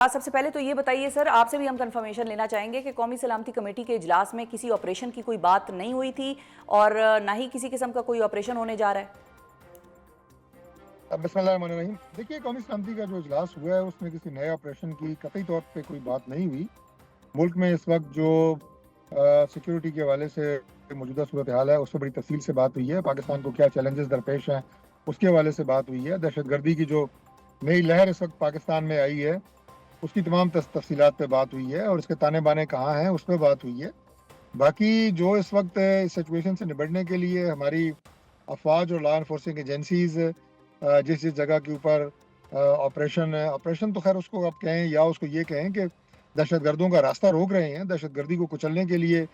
سب سے پہلے تو یہ بتائیے سر، آپ سے بھی ہم کنفرمیشن لینا چاہیں گے کہ قومی سلامتی کمیٹی کے اجلاس میں کسی آپریشن کی کوئی بات نہیں ہوئی تھی اور نہ ہی کسی قسم کا کوئی آپریشن ہونے جا رہا ہے۔ بسم اللہ الرحمن الرحیم۔ دیکھیے، قومی سلامتی کا جو اجلاس ہوا ہے اس میں کسی نئے آپریشن کی قطعی طور پہ کوئی بات نہیں ہوئی۔ ملک میں اس وقت جو سیکیورٹی کے حوالے سے موجودہ صورتحال ہے اس پہ بڑی تفصیل سے بات ہوئی ہے۔ پاکستان کو کیا چیلنجز درپیش ہیں اس کے حوالے سے بات ہوئی ہے۔ دہشت گردی کی جو نئی لہر اس وقت پاکستان میں آئی ہے اس کی تمام تفصیلات پہ بات ہوئی ہے اور اس کے تانے بانے کہاں ہیں اس پہ بات ہوئی ہے۔ باقی جو اس وقت اس سچویشن سے نبٹنے کے لیے ہماری افواج اور لا انفورسنگ ایجنسیز جس جگہ کے اوپر آپریشن تو خیر اس کو آپ کہیں یا اس کو یہ کہیں کہ دہشت گردوں کا راستہ روک رہے ہیں، دہشت گردی کو کچلنے کے لیے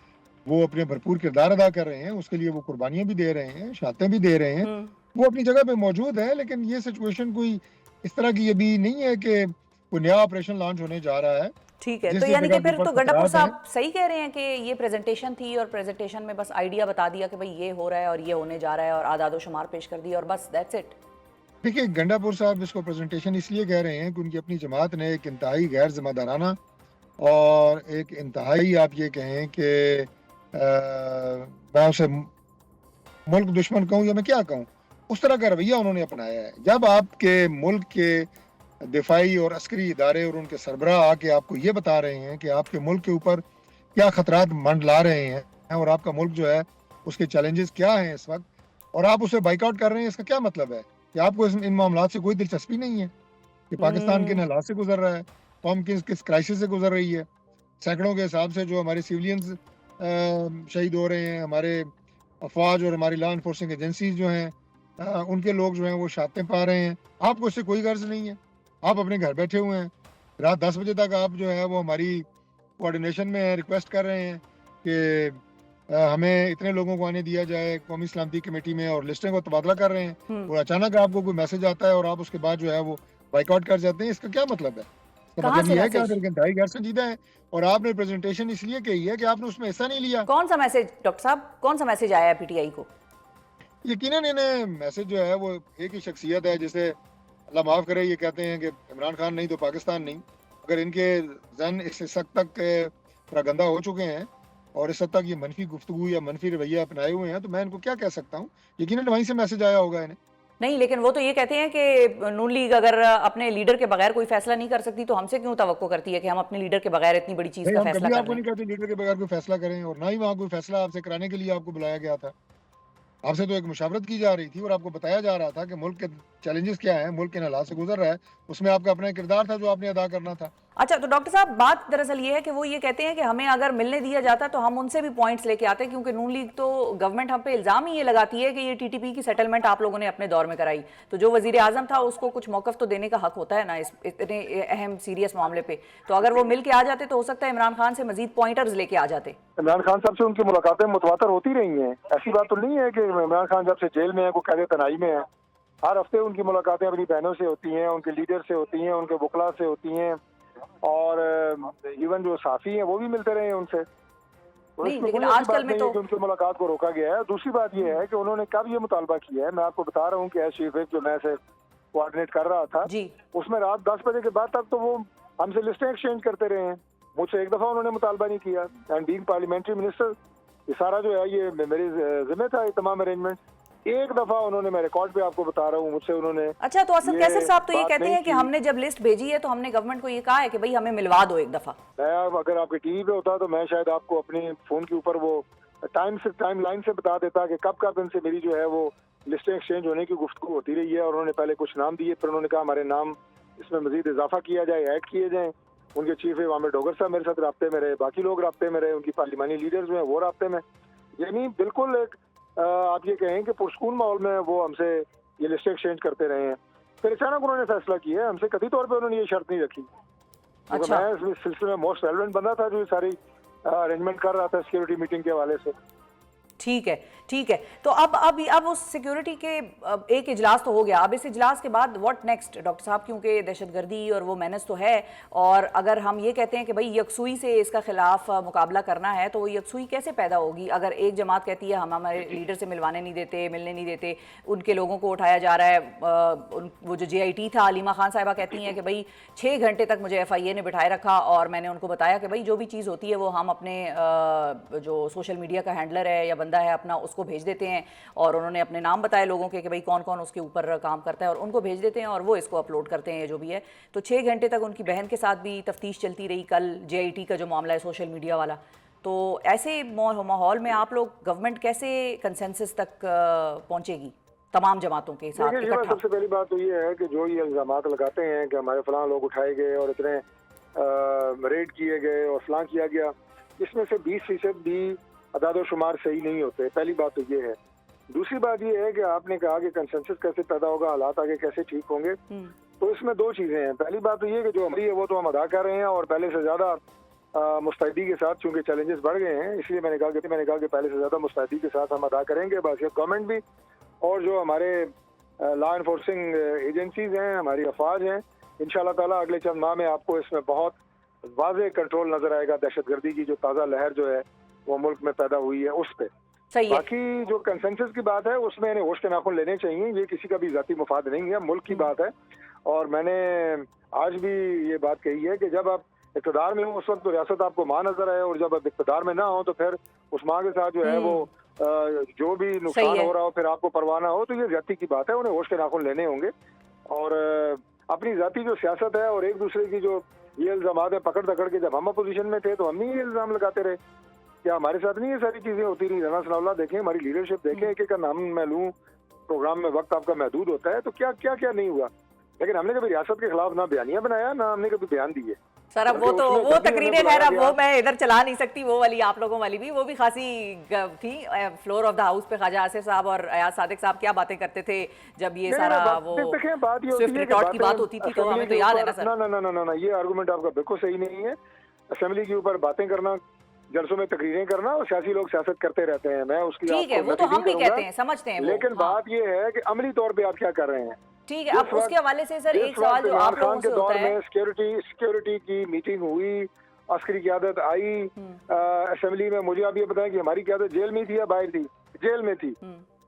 وہ اپنے بھرپور کردار ادا کر رہے ہیں، اس کے لیے وہ قربانیاں بھی دے رہے ہیں، شہادتیں بھی دے رہے ہیں، وہ اپنی جگہ پہ موجود ہے۔ لیکن یہ سچویشن کوئی اس طرح کی ابھی نہیں ہے کہ کوئی نیا آپریشن لانچ ہونے جا رہا ہے۔ ٹھیک ہے، تو یعنی کہ پھر تو گنڈا پور صاحب صحیح کہہ رہے ہیں کہ یہ پریزنٹیشن تھی اور پریزنٹیشن میں بس آئیڈیا بتا دیا کہ بھئی یہ ہو رہا ہے اور یہ ہونے جا رہا ہے اور اعداد و شمار پیش کر دیا اور بس دیٹس اٹ۔ دیکھیے، گنڈا پور صاحب اس کو پریزنٹیشن اس لیے کہہ رہے ہیں کہ ان کی اپنی جماعت نے ایک انتہائی غیر ذمہ دارانہ اور ایک انتہائی آپ یہ کہیں کہ میں اسے ملک دشمن کہوں یا میں کیا کہوں، اس طرح کا رویہ انہوں نے اپنایا ہے۔ جب آپ کے ملک کے دفاعی اور عسکری ادارے اور ان کے سربراہ آ کے آپ کو یہ بتا رہے ہیں کہ آپ کے ملک کے اوپر کیا خطرات منڈلا رہے ہیں اور آپ کا ملک جو ہے اس کے چیلنجز کیا ہیں اس وقت، اور آپ اسے بائیک آؤٹ کر رہے ہیں، اس کا کیا مطلب ہے؟ کہ آپ کو ان معاملات سے کوئی دلچسپی نہیں ہے کہ پاکستان کن حالات سے گزر رہا ہے، قوم کس کرائسس سے گزر رہی ہے۔ سینکڑوں کے حساب سے جو ہمارے سیولینز شہید ہو رہے ہیں، ہمارے افواج اور ہماری لا انفورسنگ ایجنسیز جو ہیں ان کے لوگ جو ہیں وہ شہادتیں پا رہے ہیں۔ آپ کو اس سے کوئی غرض نہیں ہے، آپ اپنے گھر بیٹھے ہوئے ہیں۔ رات 10 بجے تک آپ جو ہے وہ ہماری کوارڈینیشن میں ریکویسٹ کر رہے ہیں کہ ہمیں اتنے لوگوں کو آنے دیا جائے قومی سلامتی کمیٹی میں اور لسٹنگ کو تبادلہ کر رہے ہیں، اور اچانک آپ کو کوئی میسج آتا ہے اور آپ اس کے بعد جو ہے وہ بائیک آؤٹ کر جاتے ہیں۔ اس کا کیا مطلب ہے؟ اس کا مطلب یہ ہے کہ آپ انتہائی غیر سنجیدہ ہیں اور آپ نے پریزنٹیشن اس لیے کہی ہے کہ آپ نے اس میں حصہ نہیں لیا۔ کون سا میسج ڈاکٹر صاحب، کون سا میسج آیا ہے پی ٹی آئی کو؟ یقیناً انہیں میسج جو ہے وہ ایک ہی شخصیت ہے جسے اللہ معاف کرے یہ کہتے ہیں کہ عمران خان نہیں تو پاکستان نہیں۔ اگر ان کے ذہن اس حد تک پراگندہ ہو چکے ہیں اور اس حد تک یہ منفی گفتگو یا منفی رویہ اپنائے ہوئے ہیں تو میں ان کو کیا کہہ سکتا ہوں۔ یقیناً وہیں سے میسج آیا ہوگا انہیں۔ نہیں، لیکن وہ تو یہ کہتے ہیں کہ نون لیگ اگر اپنے لیڈر کے بغیر کوئی فیصلہ نہیں کر سکتی تو ہم سے کیوں توقع کرتی ہے کہ ہم اپنے لیڈر کے بغیر اتنی بڑی چیز کا ہم فیصلہ کبھی کر آپ کو لیں؟ نہیں کہتے لیڈر کے بغیر کوئی فیصلہ کریں، اور نہ ہی وہاں کوئی فیصلہ آپ سے کرانے کے لیے آپ کو بلایا گیا تھا۔ آپ سے تو ایک مشاورت کی جا رہی تھی اور آپ کو بتایا جا رہا تھا کہ ملک کے چیلنجز کیا ہیں، ملک کے حالات سے گزر رہا ہے، اس میں آپ کا اپنا کردار تھا جو آپ نے ادا کرنا تھا۔ اچھا، تو ڈاکٹر صاحب بات دراصل یہ ہے کہ وہ یہ کہتے ہیں کہ ہمیں اگر ملنے دیا جاتا تو ہم ان سے بھی پوائنٹس لے کے آتے، کیونکہ نون لیگ تو گورنمنٹ ہم پہ الزام ہی یہ لگاتی ہے کہ یہ ٹی ٹی پی کی سیٹلمنٹ آپ لوگوں نے اپنے دور میں کرائی، تو جو وزیر اعظم تھا اس کو کچھ موقف تو دینے کا حق ہوتا ہے نا اس اتنے اہم سیریس معاملے پہ، تو اگر وہ مل کے آ جاتے تو ہو سکتا ہے عمران خان سے مزید پوائنٹرز لے کے آ جاتے۔ عمران خان صاحب سے ان کی ملاقاتیں متواتر ہوتی رہی ہیں، ایسی بات تو نہیں ہے کہ عمران خان جب سے جیل میں ہیں وہ قید تنہائی میں ہیں۔ ہر ہفتے ان کی ملاقاتیں اپنی بہنوں سے ہوتی ہیں، ان کے لیڈر سے ہوتی ہیں، ان کے وکلاء سے ہوتی ہیں، اور ایون جو صحافی ہیں وہ بھی ملتے رہے ہیں ان سے۔ نہیں، لیکن آج کل میں تو ان کی ملاقات کو روکا گیا ہے۔ دوسری بات یہ ہے کہ انہوں نے کب یہ مطالبہ کیا ہے، میں آپ کو بتا رہا ہوں کہ ایس چیف جو میں سے کوآرڈینیٹ کر رہا تھا اس میں رات 10 بجے کے بعد تک تو وہ ہم سے لسٹیں ایکسچینج کرتے رہے ہیں۔ مجھ سے ایک دفعہ انہوں نے مطالبہ نہیں کیا، اینڈ بینگ پارلیمنٹری منسٹر یہ سارا جو ہے یہ میرے ذمہ تھا، یہ تمام ارینجمنٹ۔ ایک دفعہ انہوں نے، میں ریکارڈ پہ آپ کو بتا رہا ہوں، مجھ سے انہوں نے اچھا، تو اسد کیسر صاحب تو یہ کہتے ہیں کہ ہم نے جب لسٹ بھیجی ہے تو ہم نے گورنمنٹ کو یہ کہا ہے کہ بھئی ہمیں ملوا دو ایک دفعہ۔ میں اگر آپ کے ٹی وی پہ ہوتا تو میں شاید آپ کو اپنے فون کے اوپر وہ ٹائم لائن سے بتا دیتا کہ کب کب ان سے میری جو ہے وہ لسٹیں ایکسچینج ہونے کی گفتگو ہوتی رہی ہے، اور انہوں نے پہلے کچھ نام دیے، پھر انہوں نے کہا ہمارے نام اس میں مزید اضافہ کیا جائے، ایڈ کیے جائیں۔ ان کے چیف عامر ڈوگر صاحب میرے ساتھ رابطے میں رہے، باقی لوگ رابطے میں رہے، ان کی پارلیمانی لیڈرز ہیں وہ رابطے میں، یعنی بالکل ایک آپ یہ کہیں کہ پرسکون ماحول میں وہ ہم سے یہ لسٹیں ایکسچینج کرتے رہے ہیں۔ پھر اچانک انہوں نے فیصلہ کیا ہے، ہم سے قطعی طور پہ انہوں نے یہ شرط نہیں رکھی، کیونکہ میں اس سلسلے میں موسٹ ریلیونٹ بندہ تھا جو یہ ساری ارینجمنٹ کر رہا تھا سیکیورٹی میٹنگ کے حوالے سے۔ ٹھیک ہے ٹھیک ہے. تو اب اس سیکیورٹی کے ایک اجلاس تو ہو گیا, اب اس اجلاس کے بعد واٹ نیکسٹ ڈاکٹر صاحب, کیونکہ دہشت گردی اور وہ مینس تو ہے, اور اگر ہم یہ کہتے ہیں کہ بھئی یکسوئی سے اس کا خلاف مقابلہ کرنا ہے, تو وہ یکسوئی کیسے پیدا ہوگی اگر ایک جماعت کہتی ہے ہم ہمارے لیڈر سے ملوانے نہیں دیتے, ملنے نہیں دیتے, ان کے لوگوں کو اٹھایا جا رہا ہے. وہ جو JIT تھا, علیمہ خان صاحبہ کہتی ہیں کہ بھئی 6 گھنٹے تک مجھے FIA نے بٹھائے رکھا اور میں نے ان کو بتایا کہ بھئی جو بھی چیز ہوتی ہے وہ ہم اپنے جو سوشل میڈیا کا ہینڈلر ہے یا بندہ ہے اپنا اس کو بھیج دیتے ہیں, اور انہوں نے اپنے نام بتائے لوگوں کے کہ بھئی کون کون اس کے اوپر کام کرتا ہے, اور ان کو بھیج دیتے ہیں اور وہ اس کو اپلوڈ کرتے ہیں جو بھی ہے. تو 6 گھنٹے تک ان کی بہن کے ساتھ بھی تفتیش چلتی رہی, کل JIT کا جو معاملہ ہے سوشل میڈیا والا. تو ایسے ماحول میں آپ لوگ گورنمنٹ کیسے کنسنسس تک پہنچے گی تمام جماعتوں کے ساتھ اکٹھا؟ سب سے پہلی بات تو یہ ہے کہ جو یہ الزامات لگاتے ہیں کہ ہمارے فلاں لوگ اٹھائے گئے اور اتنے ریڈ کیے گئے اور فلاں کیا گیا, اس میں سے 20% بھی اعداد و شمار صحیح نہیں ہوتے. پہلی بات تو یہ ہے. دوسری بات یہ ہے کہ آپ نے کہا کہ کنسنسس کیسے پیدا ہوگا, حالات آگے کیسے ٹھیک ہوں گے. تو اس میں 2 چیزیں ہیں. پہلی بات تو یہ کہ جو ہماری ہے وہ تو ہم ادا کر رہے ہیں, اور پہلے سے زیادہ مستعدی کے ساتھ, چونکہ چیلنجز بڑھ گئے ہیں اس لیے میں نے کہا کہ پہلے سے زیادہ مستعدی کے ساتھ ہم ادا کریں گے. بس گورنمنٹ بھی اور جو ہمارے لا انفورسنگ ایجنسیز ہیں, ہماری افواج ہیں, انشاءاللہ تعالیٰ اگلے چند ماہ میں آپ کو اس میں بہت واضح کنٹرول نظر آئے گا. دہشت گردی کی جو تازہ لہر جو ہے وہ ملک میں پیدا ہوئی ہے اس پہ. باقی جو کنسنسس کی بات ہے اس میں ہوش کے ناخن لینے چاہیے, یہ کسی کا بھی ذاتی مفاد نہیں ہے, ملک کی بات ہے. اور میں نے آج بھی یہ بات کہی ہے کہ جب آپ اقتدار میں ہوں اس وقت تو ریاست آپ کو ماں نظر آئے, اور جب آپ اقتدار میں نہ ہوں تو پھر اس ماں کے ساتھ جو ہے وہ جو بھی نقصان ہو رہا ہو پھر آپ کو پرواہ نہ ہو, تو یہ زیادتی کی بات ہے. انہیں ہوش کے ناخن لینے ہوں گے, اور اپنی ذاتی جو سیاست ہے اور ایک دوسرے کی جو یہ الزامات ہیں پکڑ دکڑ کے, جب ہم اپوزیشن میں تھے تو ہم نہیں یہ الزام لگاتے رہے, کیا ہمارے ساتھ نہیں یہ ساری چیزیں ہوتی رہی؟ رانا ثناء اللہ دیکھیں, ہماری لیڈرشپ دیکھیں, ایک ایک کا نام میں لوں, پروگرام میں وقت آپ کا محدود ہوتا ہے, تو کیا کیا کیا نہیں ہوا. لیکن ہم نے کبھی ریاست کے خلاف نہ بیانیہ بنایا, نہ ہم نے کبھی بیان دیے. سر اب وہ تقریریں خیر اب وہ میں ادھر چلا نہیں سکتی, وہ والی آپ لوگوں والی بھی وہ بھی خاصی تھی. فلور آف دا ہاؤس پہ خواجہ آصف صاحب اور ایاز صادق صاحب کیا باتیں کرتے تھے جب یہ سارا وہ سوئفٹ ریکارڈ کی بات ہوتی تھی, تو ہمیں تو یاد ہے نا سر. نہ یہ آرگومنٹ آپ کا بالکل صحیح نہیں ہے. اسمبلی کے اوپر باتیں کرنا, جلسوں میں تقریریں کرنا, اور سیاسی لوگ سیاست کرتے رہتے ہیں, میں اس کی ٹھیک ہے, وہ تو ہم بھی کہتے ہیں, سمجھتے ہیں, لیکن بات یہ ہے کہ عملی طور پہ آپ کیا کر رہے ہیں. ٹھیک ہے, اب اس کے حوالے سے سر ایک سوال جو آپ لوگوں سے ہوتا ہے, سیکیورٹی کی میٹنگ ہوئی, عسکری قیادت آئی اسمبلی میں. مجھے آپ یہ بتائیں کہ ہماری قیادت جیل میں تھی یا باہر تھی؟ جیل میں تھی.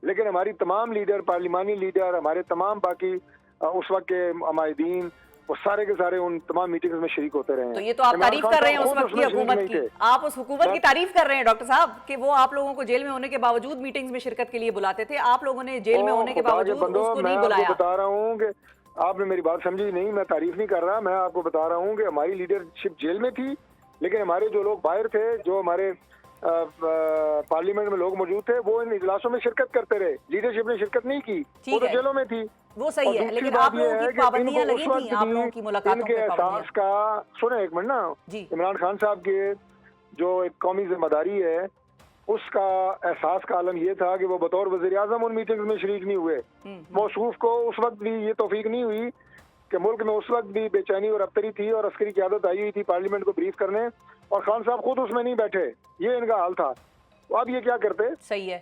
لیکن ہماری تمام لیڈر, پارلیمانی لیڈر, ہمارے تمام باقی اس وقت کے عمائدین, وہ سارے کے سارے ان تمام میٹنگز میں شریک ہوتے رہے ہیں. تو یہ تو آپ تعریف کر رہے ہیں اس وقت کی حکومت کی, آپ اس حکومت کی تعریف کر رہے ہیں ڈاکٹر صاحب کہ وہ آپ لوگوں کو جیل میں ہونے کے باوجود میٹنگز میں شرکت کے لیے بلاتے تھے, آپ لوگوں نے جیل میں ہونے کے باوجود اس کو نہیں بلایا. میں بتا رہا ہوں کہ آپ نے میری بات سمجھی نہیں, میں تعریف نہیں کر رہا, میں آپ کو بتا رہا ہوں کہ ہماری لیڈرشپ جیل میں تھی, لیکن ہمارے جو لوگ باہر تھے, جو ہمارے پارلیمنٹ میں لوگ موجود تھے, وہ ان اجلاسوں میں شرکت کرتے رہے. لیڈرشپ نے شرکت نہیں کی, وہ تو جیلوں میں تھی. وہ صحیح ہے, لیکن آپ لوگوں کی پابندیاں لگی تھیں, آپ لوگوں کی ملاقاتوں ان کے احساس کا سنیں ایک منٹ نا, عمران خان صاحب کے جو ایک قومی ذمہ داری ہے اس کا احساس کا عالم یہ تھا کہ وہ بطور وزیر اعظم ان میٹنگز میں شریک نہیں ہوئے. موصوف کو اس وقت بھی یہ توفیق نہیں ہوئی کہ ملک میں اس وقت بھی بے چینی اور ابتری تھی, اور عسکری قیادت آئی ہوئی تھی پارلیمنٹ کو بریف کرنے, اور خان صاحب خود اس میں نہیں بیٹھے. یہ ان کا حال تھا. تو اب یہ کیا کرتے؟ صحیح ہے,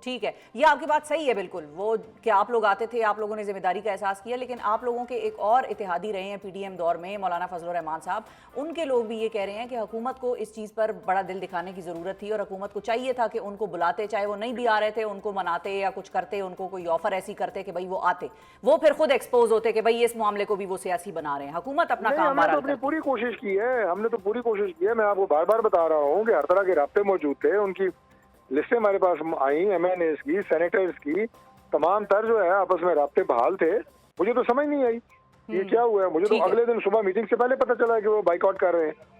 ٹھیک ہے, یہ آپ کی بات صحیح ہے بالکل, وہ کہ آپ لوگ آتے تھے, آپ لوگوں نے ذمہ داری کا احساس کیا, لیکن آپ لوگوں کے ایک اور اتحادی رہے ہیں PDM دور میں, مولانا فضل الرحمان صاحب, ان کے لوگ بھی یہ کہہ رہے ہیں کہ حکومت کو اس چیز پر بڑا دل دکھانے کی ضرورت تھی, اور حکومت کو چاہیے تھا کہ ان کو بلاتے, چاہے وہ نہیں بھی آ رہے تھے, ان کو مناتے یا کچھ کرتے, ان کو کوئی آفر ایسی کرتے کہ بھائی وہ آتے, وہ پھر خود ایکسپوز ہوتے کہ بھائی اس معاملے کو بھی وہ سیاسی بنا رہے ہیں. حکومت اپنا کام ہم نے تو اپنی پوری کوشش کی ہے, ہم نے تو پوری کوشش کی ہے. میں آپ کو بار بار بتا رہا ہوں کہ ہر طرح کے رابطے موجود تھے, ان کی لسٹیں ہمارے پاس آئیں, MNAs کی, سینیٹرز کی, تمام تر جو ہے آپس میں رابطے بحال تھے. مجھے تو سمجھ نہیں آئی یہ کیا ہوا ہے. مجھے تو اگلے دن صبح میٹنگ سے پہلے پتہ چلا کہ وہ بائیکاٹ کر رہے ہیں.